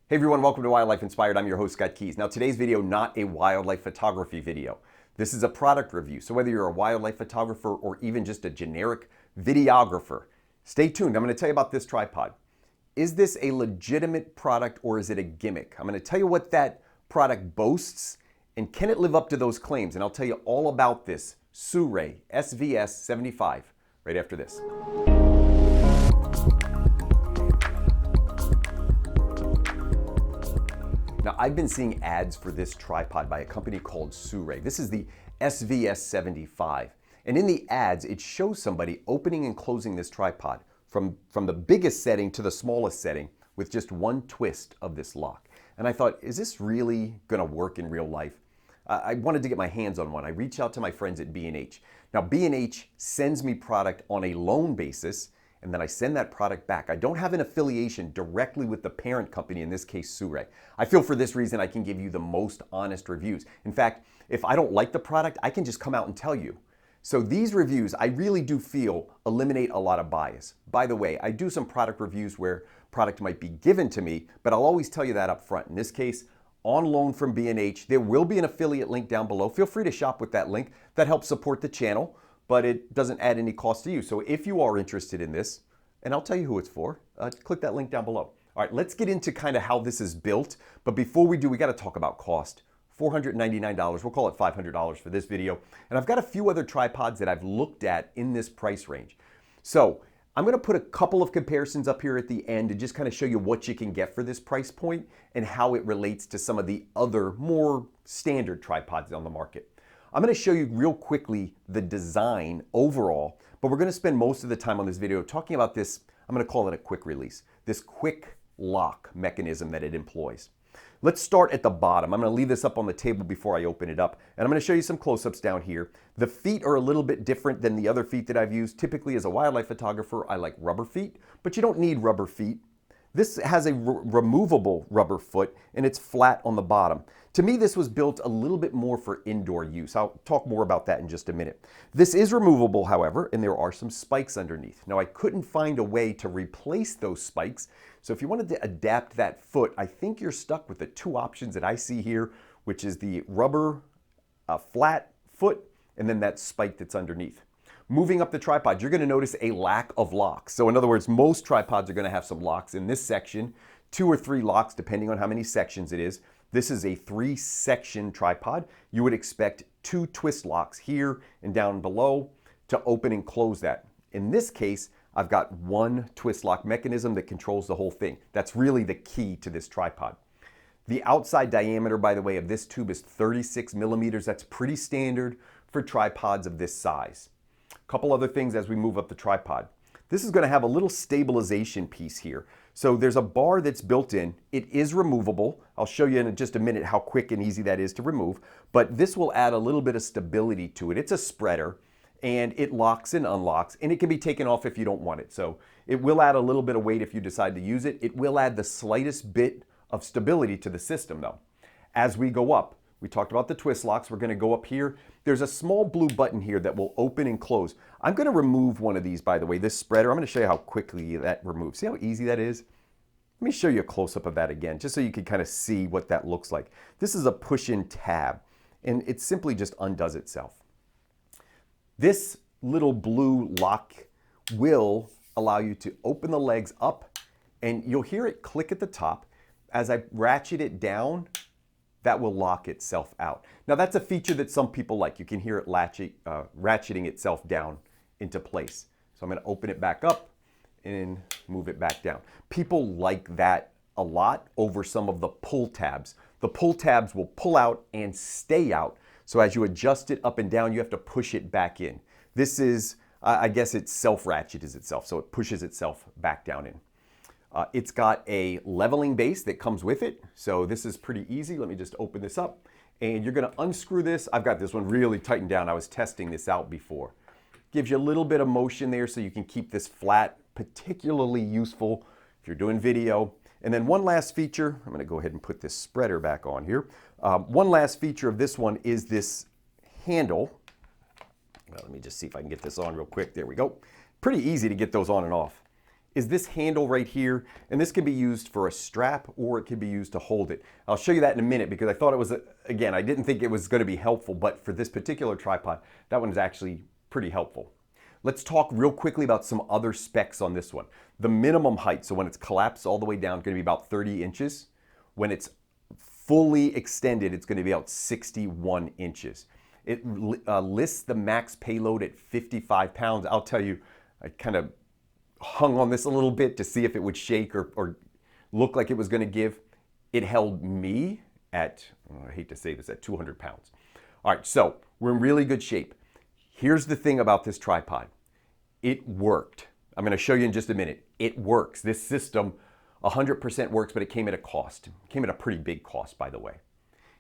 Hey everyone, welcome to Wildlife Inspired. I'm your host, Scott Keys. Now today's video, not a wildlife photography video. This is a product review. So whether you're a wildlife photographer or even just a generic videographer, stay tuned. I'm going to tell you about this tripod. Is this a legitimate product or is it a gimmick? I'm going to tell you what that product boasts and can it live up to those claims? And I'll tell you all about this Sirui SVS75 right after this. Now, I've been seeing ads for this tripod by a company called Sirui. This is the SVS75. And in the ads, it shows somebody opening and closing this tripod from the biggest setting to the smallest setting with just one twist of this lock. And I thought, is this really gonna work in real life? I wanted to get my hands on one. I reached out to my friends at B&H. Now, B&H sends me product on a loan basis, and then I send that product back. I don't have an affiliation directly with the parent company, in this case, Sirui. I feel for this reason I can give you the most honest reviews. In fact, if I don't like the product, I can just come out and tell you. So these reviews, I really do feel, eliminate a lot of bias. By the way, I do some product reviews where product might be given to me, but I'll always tell you that up front. In this case, on loan from B&H, there will be an affiliate link down below. Feel free to shop with that link. That helps support the channel, but it doesn't add any cost to you. So if you are interested in this, and I'll tell you who it's for, click that link down below. All right, let's get into kind of how this is built. But before we do, we got to talk about cost. $499, we'll call it $500 for this video. And I've got a few other tripods that I've looked at in this price range. So I'm going to put a couple of comparisons up here at the end to just kind of show you what you can get for this price point and how it relates to some of the other more standard tripods on the market. I'm going to show you real quickly the design overall, but we're going to spend most of the time on this video talking about this, I'm going to call it a quick release, this quick lock mechanism that it employs. Let's start at the bottom. I'm going to leave this up on the table before I open it up, and I'm going to show you some close-ups down here. The feet are a little bit different than the other feet that I've used. Typically, as a wildlife photographer, I like rubber feet, but you don't need rubber feet. This has a removable rubber foot, and it's flat on the bottom. To me, this was built a little bit more for indoor use. I'll talk more about that in just a minute. This is removable, however, and there are some spikes underneath. Now, I couldn't find a way to replace those spikes, so if you wanted to adapt that foot, I think you're stuck with the two options that I see here, which is the rubber flat foot and then that spike that's underneath. Moving up the tripod, you're going to notice a lack of locks. So in other words, most tripods are going to have some locks in this section, 2 or 3 locks depending on how many sections it is. This is a 3-section tripod. You would expect 2 twist locks here and down below to open and close that. In this case, I've got 1 twist lock mechanism that controls the whole thing. That's really the key to this tripod. The outside diameter, by the way, of this tube is 36 millimeters. That's pretty standard for tripods of this size. A couple other things as we move up the tripod. This is going to have a little stabilization piece here. So there's a bar that's built in. It is removable. I'll show you in just a minute how quick and easy that is to remove, but this will add a little bit of stability to it. It's a spreader and it locks and unlocks and it can be taken off if you don't want it. So it will add a little bit of weight if you decide to use it. It will add the slightest bit of stability to the system though. As we go up, we talked about the twist locks. We're going to go up here. There's a small blue button here that will open and close. I'm going to remove one of these, by the way, this spreader. I'm going to show you how quickly that removes. See how easy that is? Let me show you a close-up of that again, just so you can kind of see what that looks like. This is a push-in tab, and it simply just undoes itself. This little blue lock will allow you to open the legs up, and you'll hear it click at the top. As I ratchet it down, that will lock itself out. Now that's a feature that some people like. You can hear it ratcheting itself down into place. So I'm going to open it back up and move it back down. People like that a lot over some of the pull tabs. The pull tabs will pull out and stay out. So as you adjust it up and down, you have to push it back in. This is, I guess it self-ratchets itself, so it pushes itself back down in. It's got a leveling base that comes with it. So this is pretty easy. Let me just open this up and you're going to unscrew this. I've got this one really tightened down. I was testing this out before. Gives you a little bit of motion there so you can keep this flat, particularly useful if you're doing video. And then one last feature, I'm going to go ahead and put this spreader back on here. One last feature of this one is this handle. Well, let me just see if I can get this on real quick. There we go. Pretty easy to get those on and off. is this handle right here, and this can be used for a strap or it can be used to hold it. I'll show you that in a minute because I thought it was, again, I didn't think it was going to be helpful, but for this particular tripod, that one is actually pretty helpful. Let's talk real quickly about some other specs on this one. The minimum height, so when it's collapsed all the way down, is going to be about 30 inches. When it's fully extended, it's going to be about 61 inches. It lists the max payload at 55 pounds. I'll tell you, I kind of hung on this a little bit to see if it would shake or look like it was going to give. It held me at, I hate to say this, at 200 pounds. All right, so we're in really good shape. Here's the thing about this tripod. It worked. I'm going to show you in just a minute. It works. This system 100% works, but it came at a cost. It came at a pretty big cost, by the way.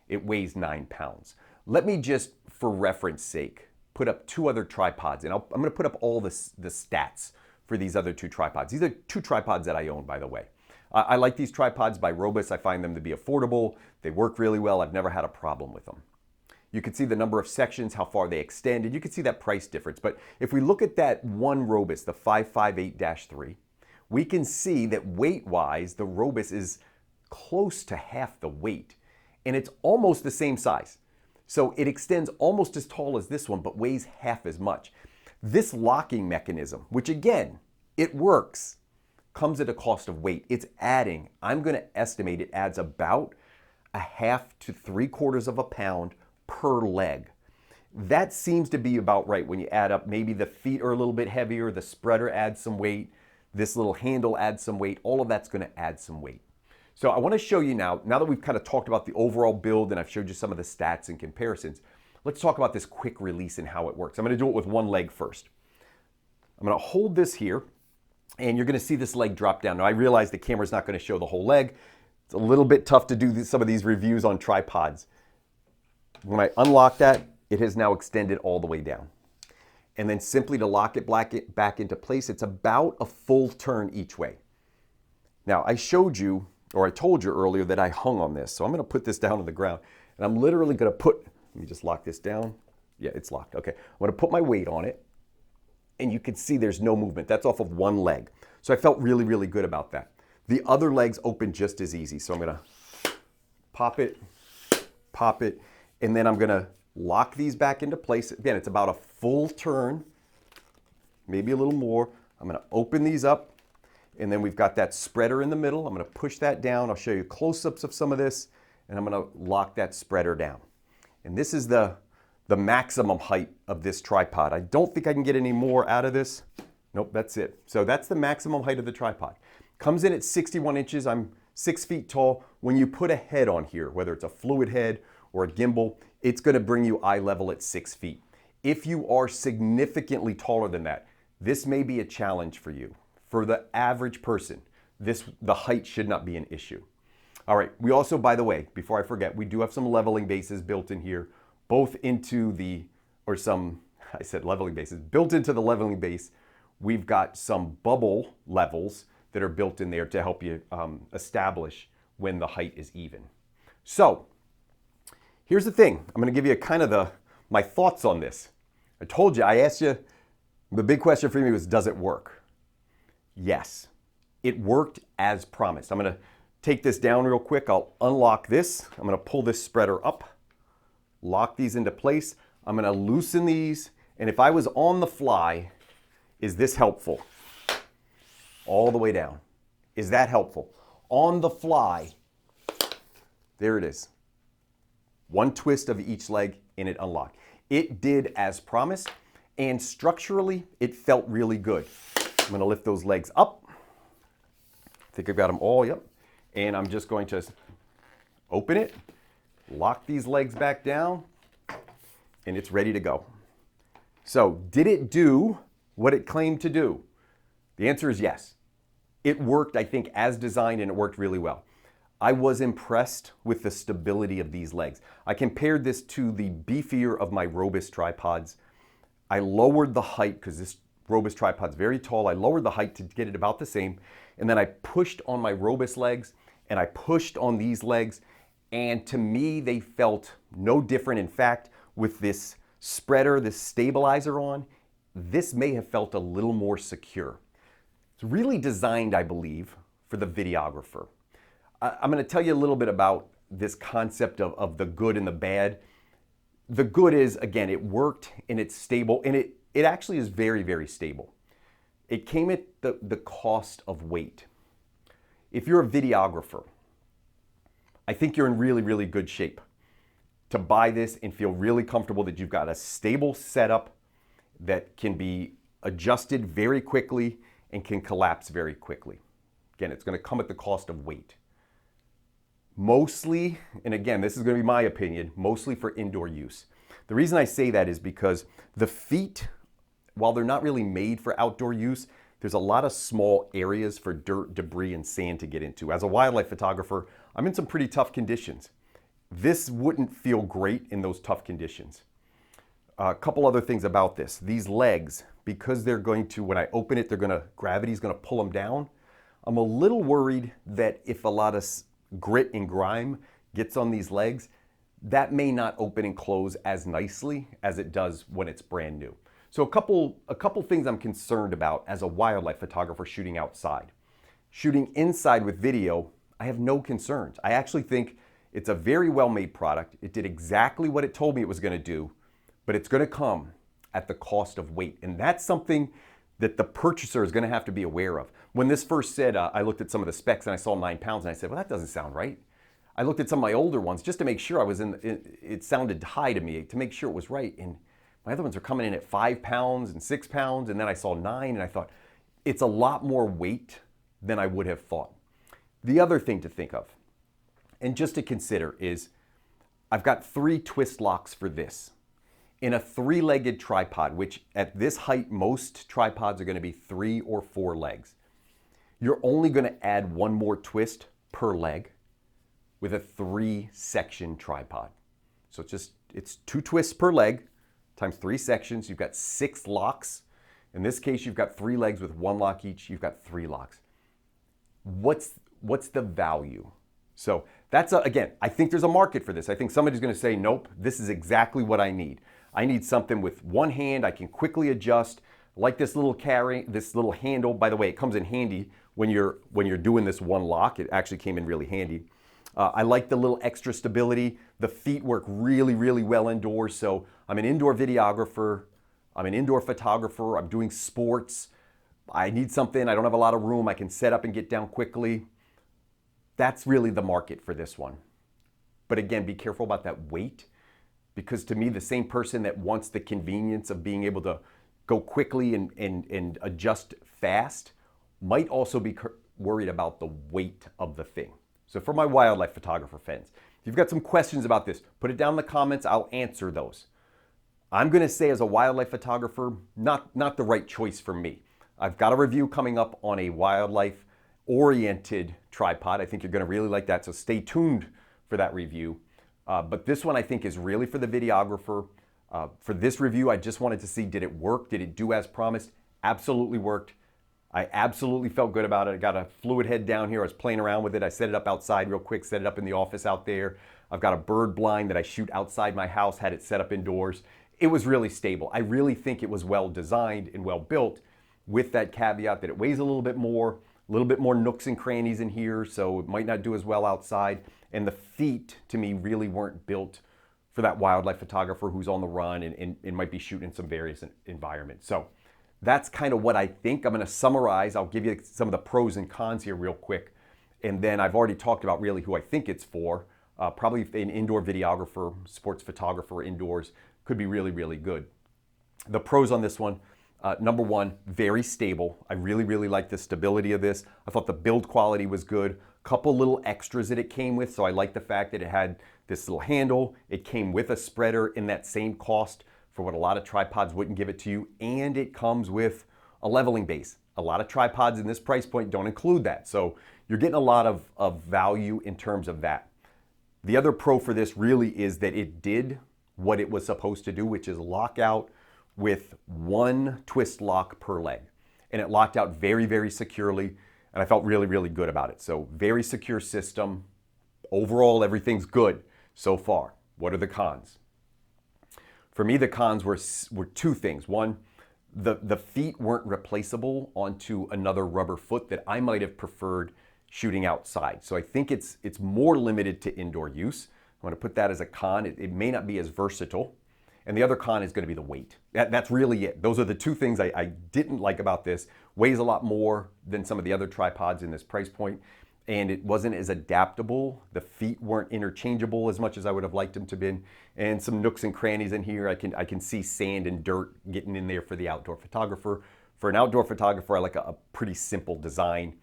It weighs 9 pounds. Let me just, for reference sake, put up 2 other tripods, and I'm going to put up all the stats for these other 2 tripods. These are 2 tripods that I own, by the way. I like these tripods by Robus. I find them to be affordable. They work really well. I've never had a problem with them. You can see the number of sections, how far they extend, and you can see that price difference. But if we look at that one Robus, the 558-3, we can see that weight-wise, the Robus is close to half the weight, and it's almost the same size. So it extends almost as tall as this one, but weighs half as much. This locking mechanism, which again, it works, comes at a cost of weight. It's adding, I'm going to estimate it adds about 1/2 to 3/4 of a pound per leg. That seems to be about right when you add up. Maybe the feet are a little bit heavier, the spreader adds some weight, this little handle adds some weight, all of that's going to add some weight. So I want to show you now that we've kind of talked about the overall build and I've showed you some of the stats and comparisons, let's talk about this quick release and how it works. I'm going to do it with one leg first. I'm going to hold this here and you're going to see this leg drop down. Now I realize the camera's not going to show the whole leg. It's a little bit tough to do some of these reviews on tripods. When I unlock that, it has now extended all the way down. And then simply to lock it back into place, it's about a full turn each way. Now I showed you, or I told you earlier that I hung on this. So I'm going to put this down on the ground and I'm literally going to let me just lock this down. Yeah, it's locked. Okay. I'm going to put my weight on it and you can see there's no movement. That's off of one leg. So I felt really, really good about that. The other legs open just as easy. So I'm going to pop it, and then I'm going to lock these back into place. Again, it's about a full turn, maybe a little more. I'm going to open these up. And then we've got that spreader in the middle. I'm going to push that down. I'll show you close-ups of some of this. And I'm going to lock that spreader down. And this is the maximum height of this tripod. I don't think I can get any more out of this. Nope, that's it. So that's the maximum height of the tripod. Comes in at 61 inches. I'm 6 feet tall. When you put a head on here, whether it's a fluid head or a gimbal, it's going to bring you eye level at 6 feet. If you are significantly taller than that, this may be a challenge for you. For the average person, the height should not be an issue. All right, we also, by the way, before I forget, we do have some leveling bases built in here, both into leveling bases, built into the leveling base. We've got some bubble levels that are built in there to help you establish when the height is even. So here's the thing. I'm going to give you kind of my thoughts on this. I told you, I asked you, the big question for me was, does it work? Yes, it worked as promised. I'm going to take this down real quick. I'll unlock this. I'm going to pull this spreader up, lock these into place. I'm going to loosen these. And if I was on the fly, is this helpful? All the way down. Is that helpful? On the fly, there it is. One twist of each leg and it unlocked. It did as promised, and structurally, it felt really good. I'm going to lift those legs up. I think I've got them all, yep. And I'm just going to open it, lock these legs back down, and it's ready to go. So, did it do what it claimed to do? The answer is yes. It worked, I think, as designed, and it worked really well. I was impressed with the stability of these legs. I compared this to the beefier of my Robus tripods. I lowered the height because this Robus tripod's very tall. I lowered the height to get it about the same. And then I pushed on my Robus legs and I pushed on these legs. And to me, they felt no different. In fact, with this spreader, this stabilizer on, this may have felt a little more secure. It's It's really designed, I believe, for the videographer. I'm going to tell you a little bit about this concept of the good and the bad. The good is, again, it worked and it's stable, and it actually is very, very stable. It came at the cost of weight. If you're a videographer, I think you're in really, really good shape to buy this and feel really comfortable that you've got a stable setup that can be adjusted very quickly and can collapse very quickly. Again, it's going to come at the cost of weight. Mostly, and again, this is going to be my opinion, mostly for indoor use. The reason I say that is because the feet, while they're not really made for outdoor use, there's a lot of small areas for dirt, debris, and sand to get into. As a wildlife photographer, I'm in some pretty tough conditions. This wouldn't feel great in those tough conditions. A couple other things about this. These legs, because they're going to, when I open it, gravity's going to pull them down. I'm a little worried that if a lot of grit and grime gets on these legs, that may not open and close as nicely as it does when it's brand new. So a couple things I'm concerned about as a wildlife photographer shooting outside. Shooting inside with video, I have no concerns. I actually think it's a very well-made product. It did exactly what it told me it was going to do, but it's going to come at the cost of weight. And that's something that the purchaser is going to have to be aware of. When this first said, I looked at some of the specs and I saw 9 pounds and I said, well, that doesn't sound right. I looked at some of my older ones just to make sure it sounded high to me, to make sure it was right. And my other ones are coming in at 5 pounds and 6 pounds. And then I saw 9 and I thought, it's a lot more weight than I would have thought. The other thing to think of, and just to consider, is I've got 3 twist locks for this. In a 3-legged tripod, which at this height, most tripods are going to be 3 or 4 legs. You're only going to add 1 more twist per leg with a 3-section tripod. So it's 2 twists per leg times 3 sections. You've got 6 locks. In this case, you've got 3 legs with 1 lock each. You've got 3 locks. What's the value? So that's, again, I think there's a market for this. I think somebody's going to say, nope, this is exactly what I need. I need something with one hand I can quickly adjust, like this little handle. By the way, it comes in handy when you're doing this one lock. It actually came in really handy. I like the little extra stability. The feet work really, really well indoors. So I'm an indoor videographer. I'm an indoor photographer. I'm doing sports. I need something. I don't have a lot of room. I can set up and get down quickly. That's really the market for this one. But again, be careful about that weight, because to me, the same person that wants the convenience of being able to go quickly and adjust fast might also be worried about the weight of the thing. So for my wildlife photographer friends, if you've got some questions about this, put it down in the comments. I'll answer those. I'm going to say, as a wildlife photographer, not the right choice for me. I've got a review coming up on a wildlife-oriented tripod. I think you're going to really like that, so stay tuned for that review. But this one I think is really for the videographer. For this review, I just wanted to see, did it work? Did it do as promised? Absolutely worked. I absolutely felt good about it. I got a fluid head down here. I was playing around with it. I set it up outside real quick, set it up in the office out there. I've got a bird blind that I shoot outside my house, had it set up indoors. It was really stable. I really think it was well designed and well built, with that caveat that it weighs a little bit more nooks and crannies in here, so it might not do as well outside. And the feet, to me, really weren't built for that wildlife photographer who's on the run and might be shooting in some various environments. So that's kind of what I think. I'm going to summarize. I'll give you some of the pros and cons here real quick. And then I've already talked about really who I think it's for. Probably an indoor videographer, sports photographer indoors could be really, really good. The pros on this one, number one, very stable. I really, really like the stability of this. I thought the build quality was good. Couple little extras that it came with. So I like the fact that it had this little handle. It came with a spreader in that same cost for what a lot of tripods wouldn't give it to you. And it comes with a leveling base. A lot of tripods in this price point don't include that. So you're getting a lot of value in terms of that. The other pro for this really is that it did what it was supposed to do, which is lock out with 1 twist lock per leg. And it locked out very, very securely. And I felt really, really good about it. So very secure system. Overall, everything's good so far. What are the cons? For me, the cons were 2 things. One, the feet weren't replaceable onto another rubber foot that I might have preferred shooting outside. So I think it's more limited to indoor use. I'm going to put that as a con. It may not be as versatile. And the other con is going to be the weight. That's really it. Those are the two things I didn't like about this. Weighs a lot more than some of the other tripods in this price point, and it wasn't as adaptable. The feet weren't interchangeable as much as I would have liked them to be. And some nooks and crannies in here. I can see sand and dirt getting in there for the outdoor photographer. For an outdoor photographer, I like a pretty simple design.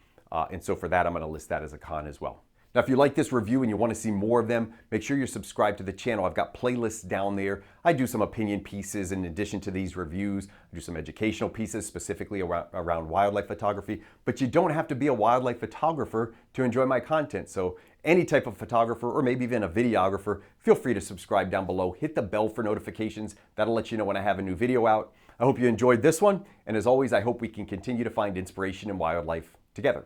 And so for that, I'm going to list that as a con as well. Now, if you like this review and you want to see more of them, make sure you're subscribed to the channel. I've got playlists down there. I do some opinion pieces in addition to these reviews. I do some educational pieces specifically around wildlife photography, but you don't have to be a wildlife photographer to enjoy my content. So any type of photographer or maybe even a videographer, feel free to subscribe down below. Hit the bell for notifications. That'll let you know when I have a new video out. I hope you enjoyed this one. And as always, I hope we can continue to find inspiration in wildlife together.